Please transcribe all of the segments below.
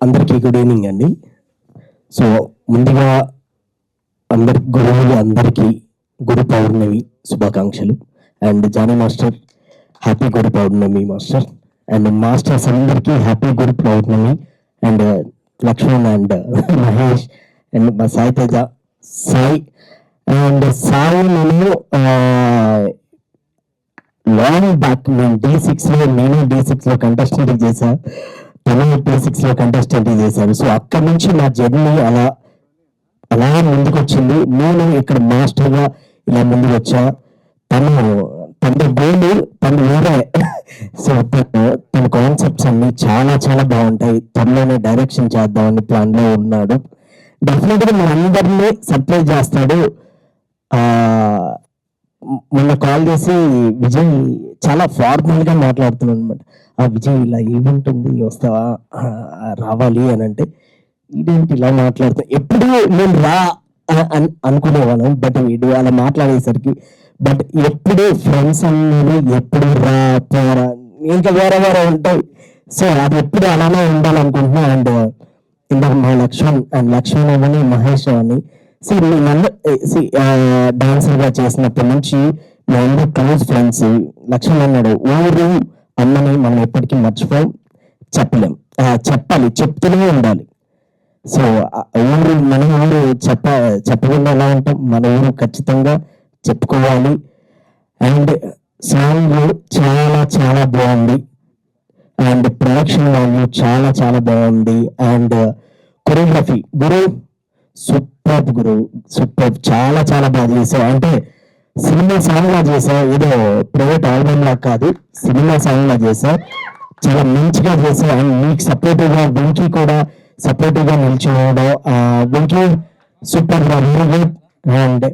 అందరికీ good evening అండి. So ముందుగా అందరికీ గురు పౌర్ణమి శుభాకాంక్షలు. And Jani master happy Guru Purnima master. And masters అందరికీ happy Guru Purnima. And Lakshman and Mahesh and మా సాయి తేజ సాయి అండ్ సాయి నేను లాంగ్ బ్యాక్ నేను D6లో నేను D6లో కంటెస్టెంట్ చేశా, తను D6లో కంటెస్టెంట్ చేశాను. సో అక్కడి నుంచి నా జర్నీ అలా ముందుకు వచ్చింది. నేను ఇక్కడ మాస్టర్గా ఇలా ముందుకు వచ్చా. తన గోల్ తను వేరే. సో తన కాన్సెప్ట్స్ అన్ని చాలా చాలా బాగుంటాయి. తనలోనే డైరెక్షన్ చేద్దామని ప్లాన్లో ఉన్నాడు. డెఫినెట్గా మన అందరినీ సర్ప్రైజ్ చేస్తాడు. మొన్న కాల్ చేసి విజయ్ చాలా ఫార్మల్గా మాట్లాడుతున్నాను అనమాట. విజయ్ ఇలా ఈవెంట్ ఉంది వస్తావా రావాలి అని అంటే ఇదేంటి ఇలా మాట్లాడుతా. ఎప్పుడు నేను రా అనుకునేవాను, బట్ వీడు అలా మాట్లాడేసరికి బట్ ఎప్పుడు ఫ్రెండ్స్ అన్నది ఎప్పుడు రా పోరా ఇంకా వేరే వేరే ఉంటాయి. సో అది ఎప్పుడు అలానే ఉండాలనుకుంటున్నా. అండ్ ఇందాక మా లక్ష్మణ్ అని మహేష్ అని డాన్సర్ గా చేసినప్పటి నుంచి మేమందరూ క్లోజ్ ఫ్రెండ్స్. లక్ష్మణ్ అన్నాడు ఊరు అమ్మని మనం ఎప్పటికీ మర్చిపోం, చెప్పాలి, చెప్తూనే ఉండాలి. సో మన ఊరు చెప్పకుండా ఎలా ఉంటాం, మన ఊరు ఖచ్చితంగా చెప్పుకోవాలి. అండ్ సాంగ్ చాలా చాలా బాగుంది. అండ్ ప్రొడక్షన్ వాల్యూ చాలా చాలా బాగుంది. అండ్ కొరియోగ్రఫీ సూపర్ చాలా చాలా బాగా చేసావు. అంటే సినిమా సాంగ్ లా చేసావు, ఏదో ప్రైవేట్ ఆల్బమ్ లా కాదు, సినిమా సాంగ్ లా చేసావు. చాలా మంచిగా చేసావు. అండ్ మీకు సపోర్టివ్ గా వెంకీ కూడా సపోర్టివ్ గా నిల్చోవడం. వెంకీ సూపర్ గా very good. And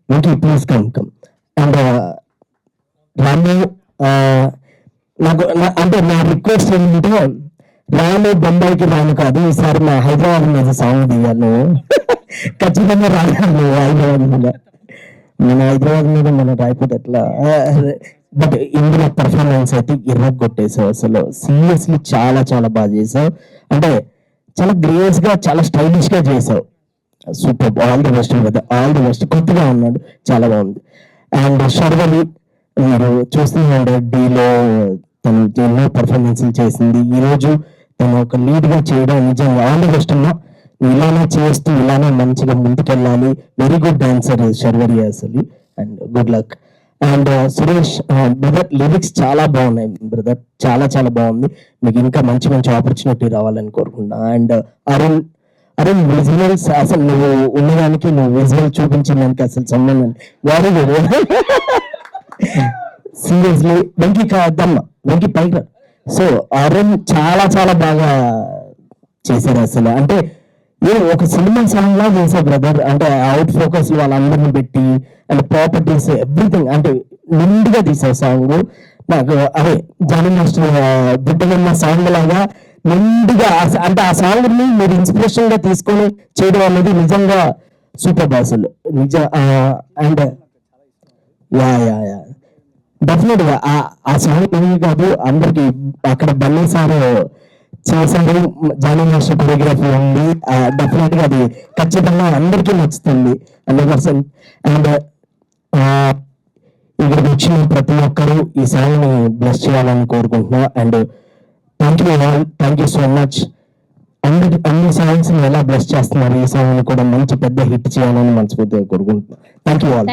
Venky please come. And Ramu నాకు అంటే నా రిక్వెస్ట్ ఏంటంటే రాను బొంబాయికి రాను కాదు, ఈసారి మా హైదరాబాద్ మీద సాంగ్ తీయాలి. ఖచ్చితంగా రాయాలి హైదరాబాద్ మీద. మన హైదరాబాద్ మీద మనం రాయిపోతే ఎట్లా. బట్ ఇందులో పర్ఫార్మెన్స్ అయితే కొట్టేసావు. అసలు సీరియస్లీ చాలా చాలా బాగా చేసావు. అంటే చాలా గ్రేస్ గా చాలా స్టైలిష్ గా చేసావు. సూపర్. ఆల్ ది బెస్ట్ కదా, ఆల్ ది బెస్ట్. కొత్తగా ఉన్నాడు, చాలా బాగుంది. అండ్ శర్వలి మీరు చూస్తున్నాడు డీలో తను ఎన్నో పర్ఫార్మెన్స్ చేసింది. ఈరోజు తను ఒక లీడ్ గా చేయడం నిజంగా ఆల్ ది బెస్ట్ అమ్మా. ఇలానే చేస్తూ ఇలానే మంచిగా ముందుకెళ్ళాలి. వెరీ గుడ్ డాన్సర్ శర్వరి అసలు. And good luck. And Suresh brother lyrics చాలా బాగున్నాయి బ్రదర్, చాలా చాలా బాగుంది. మీకు ఇంకా మంచి మంచి ఆపర్చునిటీ రావాలని కోరుకుంటున్నా. అండ్ అరుణ్ విజువల్స్ అసలు నువ్వు ఉన్నదానికి నువ్వు విజువల్ చూపించిన దానికి అసలు సంబంధం వెరీ గుడ్. సీరియస్లీ వెంకీ కాదమ్మ, వెంకీ పైగా. సో అరుణ్ చాలా చాలా బాగా చేశారు అసలు. అంటే ఒక సినిమా సాంగ్ లా చేసా బ్రదర్. అంటే అవుట్ ఫోకస్ వాళ్ళందరినీ పెట్టి అండ్ ప్రాపర్టీస్ ఎవ్రీథింగ్ అంటే నిండుగా తీసా సాంగ్. నాకు అదే జానీ మాస్టర్ బుట్టగమ్మ సాంగ్ లాగా నిండుగా అంటే ఆ సాంగ్ ని మీరు ఇన్స్పిరేషన్ గా తీసుకొని చేయడం అనేది నిజంగా సూపర్ అసలు నిజం. అండ్ యా డెఫినెట్ గా ఆ సాంగ్ ఏమీ కాదు, అందరికి అక్కడ బన్నీ సార్ చేశారు, జానీ మాస్టర్ కొరియోగ్రఫీ ఉంది. డెఫినెట్ గా అది ఖచ్చితంగా అందరికీ నచ్చుతుంది 100%. అండ్ ఇక్కడికి వచ్చిన ప్రతి ఒక్కరూ ఈ సాంగ్ ని బ్లెస్ చేయాలని కోరుకుంటున్నా. And thank you so much. అన్ని సాంగ్స్ ని ఎలా బ్లెస్ చేస్తున్నారు, ఈ సాంగ్ ని కూడా మంచి పెద్ద హిట్ చేయాలని మనస్ఫూర్తిగా కోరుకుంటున్నా. Thank you all.